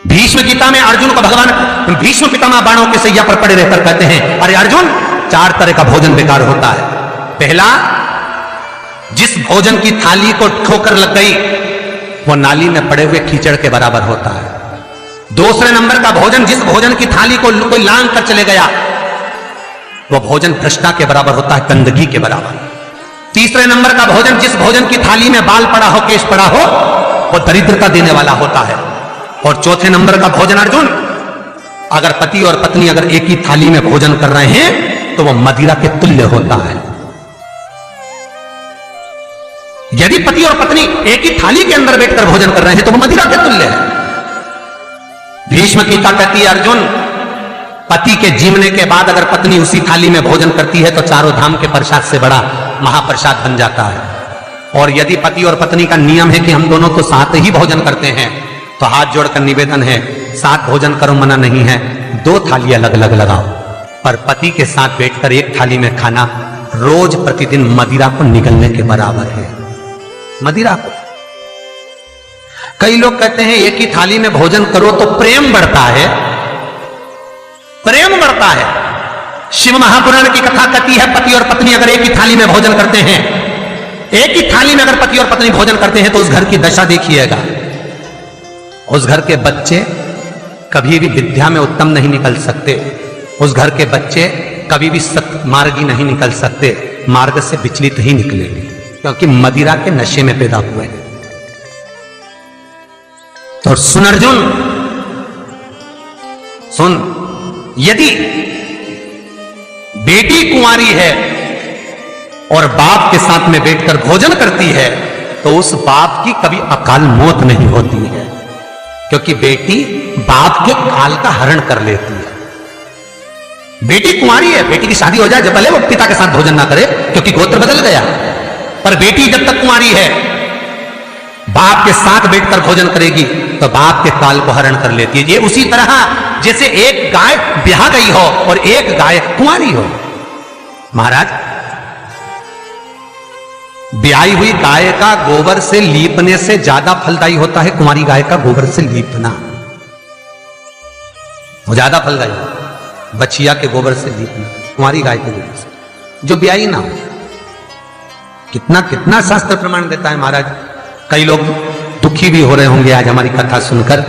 भीष्म गीता में अर्जुन को भगवान भीष्म पितामह बाणों के सैया पर पड़े रहकर कहते हैं, अरे अर्जुन, 4 तरह का भोजन बेकार होता है। पहला, जिस भोजन की थाली को ठोकर लग गई वो नाली में पड़े हुए कीचड़ के बराबर होता है। दूसरे नंबर का भोजन, जिस भोजन की थाली को कोई लांग कर चले गया वो भोजन भ्रष्टा के बराबर होता है, गंदगी के बराबर। तीसरे नंबर का भोजन, जिस भोजन की थाली में बाल पड़ा हो, केश पड़ा हो, वो दरिद्रता देने वाला होता है। और चौथे नंबर का भोजन अर्जुन, अगर पति और पत्नी अगर एक ही थाली में भोजन कर रहे हैं तो वो मदिरा के तुल्य होता है। यदि पति और पत्नी एक ही थाली के अंदर बैठकर भोजन कर रहे हैं तो वो मदिरा के तुल्य है। भीष्म गीता कहती है, अर्जुन, पति के जीवने के बाद अगर पत्नी उसी थाली में भोजन करती है तो चारों धाम के प्रसाद से बड़ा महाप्रसाद बन जाता है। और यदि पति और पत्नी का नियम है कि हम दोनों तो साथ ही भोजन करते हैं तो हाथ जोड़कर निवेदन है, साथ भोजन करो, मना नहीं है, 2 थाली अलग अलग लगाओ। पर पति के साथ बैठकर एक थाली में खाना रोज प्रतिदिन मदिरा को निगलने के बराबर है। मदिरा को कई लोग कहते हैं एक ही थाली में भोजन करो तो प्रेम बढ़ता है, प्रेम बढ़ता है। शिव महापुराण की कथा कहती है, पति और पत्नी अगर एक ही थाली में भोजन करते हैं, एक ही थाली में अगर पति और पत्नी भोजन करते हैं तो उस घर की दशा देखिएगा। उस घर के बच्चे कभी भी विद्या में उत्तम नहीं निकल सकते, उस घर के बच्चे कभी भी सत्मार्गी नहीं निकल सकते, मार्ग से विचलित ही निकलेंगे, क्योंकि मदिरा के नशे में पैदा हुए हैं। तो सुन अर्जुन, सुन, यदि बेटी कुंवारी है और बाप के साथ में बैठकर भोजन करती है तो उस बाप की कभी अकाल मौत नहीं होती है, क्योंकि बेटी बाप के काल का हरण कर लेती है। बेटी कुंवारी है, बेटी की शादी हो जाए जब पहले वो पिता के साथ भोजन ना करे क्योंकि गोत्र बदल गया, पर बेटी जब तक कुंवारी है बाप के साथ बैठकर भोजन करेगी तो बाप के काल को हरण कर लेती है। ये उसी तरह जैसे एक गाय ब्याह गई हो और एक गाय कुंवारी हो। महाराज, ब्याही हुई गाय का गोबर से लीपने से ज्यादा फलदायी होता है कुंवारी गाय का गोबर से लीपना, वो ज्यादा फलदायी। बछिया के गोबर से लीपना, कुंवारी गाय के गोबर से जो ब्याही ना हो। कितना कितना शास्त्र प्रमाण देता है महाराज। कई लोग दुखी भी हो रहे होंगे आज हमारी कथा सुनकर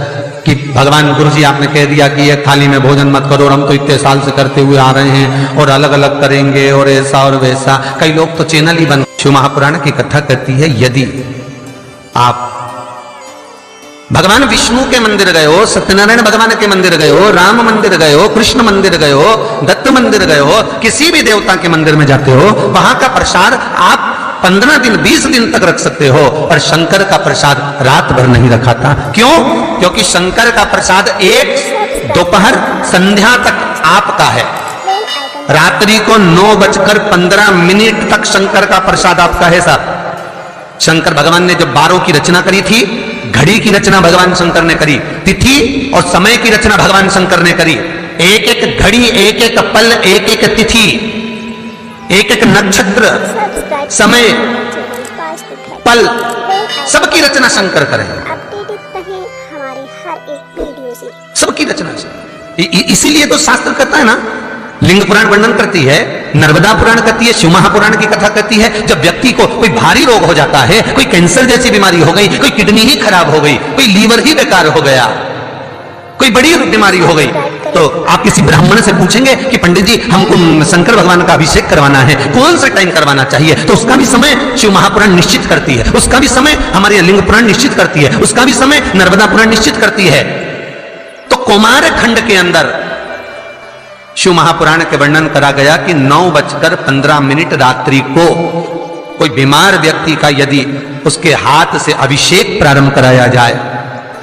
कि भगवान गुरुजी आपने कह दिया कि एक थाली में भोजन मत करो और हम तो इतने साल से करते हुए आ रहे हैं और अलग अलग करेंगे और ऐसा और वैसा। कई लोग तो चैनल ही बंद। शिव महापुराण की कथा कहती है, यदि आप भगवान विष्णु के मंदिर गए हो, सत्यनारायण भगवान के मंदिर गए हो, राम मंदिर गए हो, कृष्ण मंदिर गए हो, दत्त मंदिर गए हो, किसी भी देवता के मंदिर में जाते हो, वहां का प्रसाद आप 15 दिन 20 दिन तक रख सकते हो, और शंकर का प्रसाद रात भर नहीं रखा था। क्यों? क्योंकि शंकर का प्रसाद एक दोपहर संध्या तक आपका है, रात्रि को 9:15 तक शंकर का प्रसाद आपका है साहब। शंकर भगवान ने जब 12 की रचना करी थी, घड़ी की रचना भगवान शंकर ने करी, तिथि और समय की रचना भगवान शंकर ने करी। एक एक घड़ी, एक एक पल, एक एक तिथि, एक एक नक्षत्र, समय, पल, सबकी रचना शंकर करे। सबकी रचना इसीलिए तो शास्त्र कहता है ना, लिंग पुराण वर्णन करती है, नर्मदा पुराण कहती है, शिव महापुराण की कथा कहती है, जब व्यक्ति को कोई भारी रोग हो जाता है, कोई कैंसर जैसी बीमारी हो गई, कोई किडनी ही खराब हो गई, कोई लीवर ही बेकार हो गया, कोई बड़ी बीमारी हो गई, तो आप किसी ब्राह्मण से पूछेंगे कि पंडित जी हमको शंकर भगवान का अभिषेक करवाना है, कौन सा टाइम करवाना चाहिए? तो उसका भी समय शिव महापुराण निश्चित करती है, उसका भी समय हमारे लिंग पुराण निश्चित करती है, उसका भी समय नर्मदा पुराण निश्चित करती है। तो कुमार खंड के अंदर शिव महापुराण के वर्णन करा गया कि 9:15 रात्रि को कोई बीमार व्यक्ति का यदि उसके हाथ से अभिषेक प्रारंभ कराया जाए,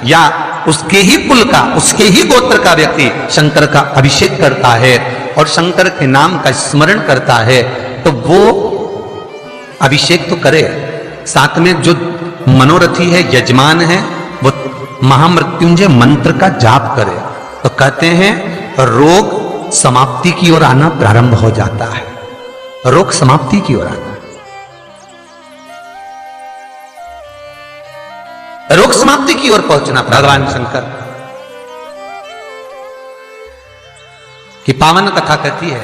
या उसके ही कुल का, उसके ही गोत्र का व्यक्ति शंकर का अभिषेक करता है और शंकर के नाम का स्मरण करता है, तो वो अभिषेक तो करे, साथ में जो मनोरथी है, यजमान है, वो महामृत्युंजय मंत्र का जाप करे, तो कहते हैं रोग समाप्ति की ओर आना प्रारंभ हो जाता है। रोग समाप्ति की ओर आना, रोग समाप्ति की ओर पहुंचना भगवान शंकर। कि पावन कथा कहती है,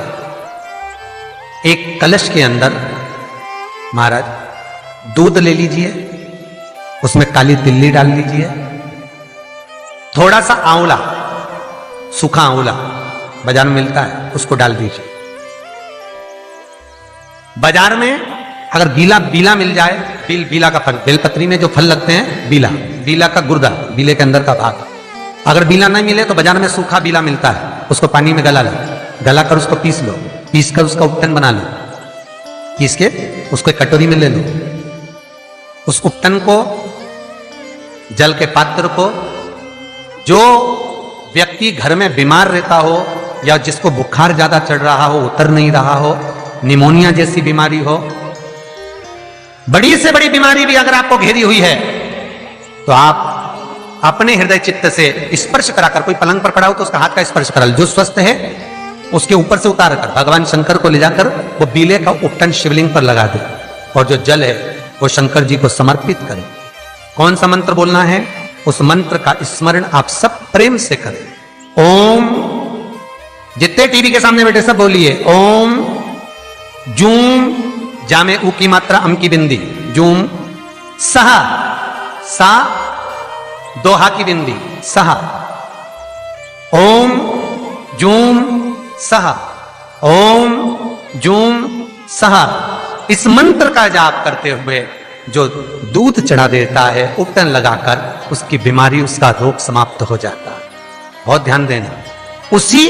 एक कलश के अंदर महाराज दूध ले लीजिए, उसमें काली तिल्ली डाल लीजिए, थोड़ा सा आंवला, सूखा आंवला बाजार में मिलता है, उसको डाल दीजिए। बाजार में अगर बीला मिल जाए, बीला का फल, बेलपत्री में जो फल लगते हैं, बीला का गुर्दा, बीले के अंदर का भाग, अगर बीला नहीं मिले तो बाजार में सूखा बीला मिलता है, उसको पानी में गला कर उसको पीस लो, पीस कर उसका उपटन बना लो, पीस के उसको कटोरी में ले लो। उस उपटन को, जल के पात्र को, जो व्यक्ति घर में बीमार रहता हो या जिसको बुखार ज्यादा चढ़ रहा हो, उतर नहीं रहा हो, निमोनिया जैसी बीमारी हो, बड़ी से बड़ी बीमारी भी अगर आपको घेरी हुई है, तो आप अपने हृदय चित्त से स्पर्श कराकर, कोई पलंग पर पड़ा हो तो उसका हाथ का स्पर्श करा, जो स्वस्थ है उसके ऊपर से उतार कर भगवान शंकर को ले जाकर वो बीले का उपटन शिवलिंग पर लगा दे, और जो जल है वो शंकर जी को समर्पित करें। कौन सा मंत्र बोलना है? उस मंत्र का स्मरण आप सब प्रेम से करें। ओम, जितने टीवी के सामने बैठे सब बोलिए ओम जूम, जा में ऊ की मात्रा, अम की बिंदी, जूम, सहा, सा दोहा की बिंदी, सहा, ओम जूम सहा, ओम जूम सहा। इस मंत्र का जाप करते हुए जो दूध चढ़ा देता है उपटन लगाकर, उसकी बीमारी, उसका रोग समाप्त हो जाता है। बहुत ध्यान देना, उसी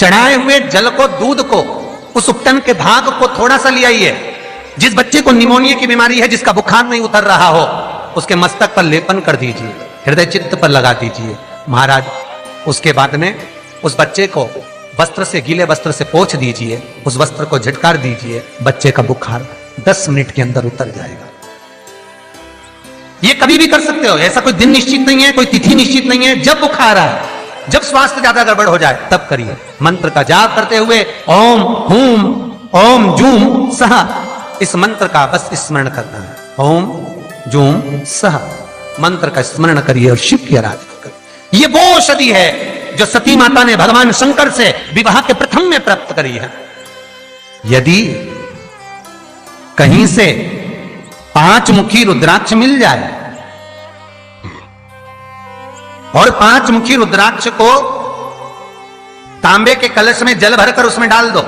चढ़ाए हुए जल को, दूध को, उस उपटन के भाग को थोड़ा सा ले आइए। जिस बच्चे को निमोनिया की बीमारी है, जिसका बुखार नहीं उतर रहा हो, उसके मस्तक पर लेपन कर दीजिए, हृदय चित्त पर लगा दीजिए महाराज। उसके बाद में उस बच्चे को वस्त्र से, गीले वस्त्र से पोंछ दीजिए, उस वस्त्र को झटकार दीजिए, बच्चे का बुखार 10 मिनट के अंदर उतर जाएगा। ये कभी भी कर सकते हो, ऐसा कोई दिन निश्चित नहीं है, कोई तिथि निश्चित नहीं है। जब बुखार आए, जब स्वास्थ्य ज्यादा गड़बड़ हो जाए, तब करिए। मंत्र का जाप करते हुए ओम हूम ओम जूम सहा, इस मंत्र का बस स्मरण करना है। ओम जूम सहा मंत्र का स्मरण करिए और शिव की आराधना करिए। ये वो औषधि है जो सती माता ने भगवान शंकर से विवाह के प्रथम में प्राप्त करी है। यदि कहीं से 5 मुखी रुद्राक्ष मिल जाए और 5 मुखी रुद्राक्ष को तांबे के कलश में जल भरकर उसमें डाल दो,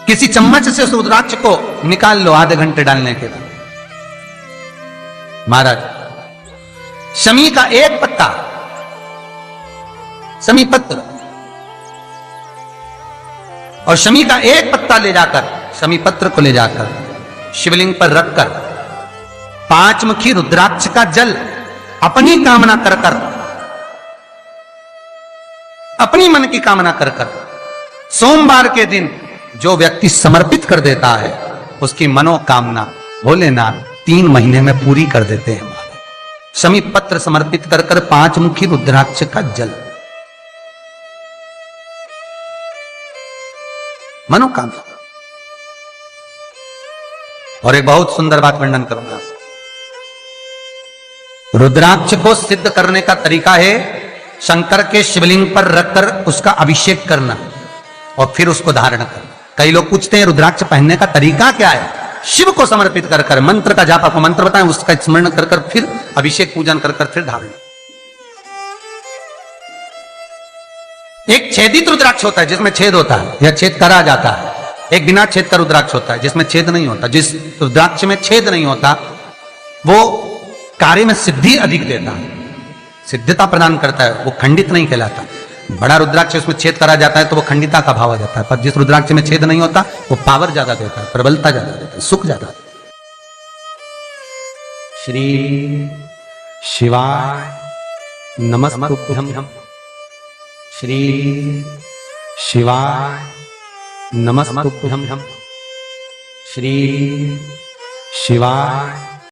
किसी चम्मच से उस रुद्राक्ष को निकाल लो आधे घंटे डालने के बाद, महाराज शमी का एक पत्ता, शमी पत्र, और शमी का एक पत्ता ले जाकर, शमी पत्र को ले जाकर शिवलिंग पर रखकर 5 मुखी रुद्राक्ष का जल अपनी कामना कर कर, अपनी मन की कामना कर कर, सोमवार के दिन जो व्यक्ति समर्पित कर देता है, उसकी मनोकामना भोलेनाथ 3 महीने में पूरी कर देते हैं। शमी पत्र समर्पित कर कर 5 मुखी रुद्राक्ष का जल, मनोकामना। और एक बहुत सुंदर बात वर्णन करूंगा। रुद्राक्ष को सिद्ध करने का तरीका है शंकर के शिवलिंग पर रखकर उसका अभिषेक करना और फिर उसको धारण करना। कई लोग पूछते हैं रुद्राक्ष पहनने का तरीका क्या है? शिव को समर्पित कर कर मंत्र का जाप, आपको मंत्र बताएं, उसका स्मरण कर कर फिर अभिषेक पूजन कर कर फिर धारण। एक छेदित रुद्राक्ष होता है जिसमें छेद होता है या छेद करा जाता है, एक बिना छेद का रुद्राक्ष होता है जिसमें छेद नहीं होता। जिस रुद्राक्ष में छेद नहीं होता वो कार्य में सिद्धि अधिक देता है, सिद्धता प्रदान करता है, वो खंडित नहीं कहलाता। बड़ा रुद्राक्ष उसमें छेद करा जाता है तो वो खंडिता का भाव आ जाता है, पर जिस रुद्राक्ष में छेद नहीं होता वो पावर ज्यादा देता है, प्रबलता ज्यादा देता है, सुख ज्यादा देता है। श्री शिवाय नमस्तुभ्यं, श्री शिवाय नमस्तुभ्यं, श्री शिवाय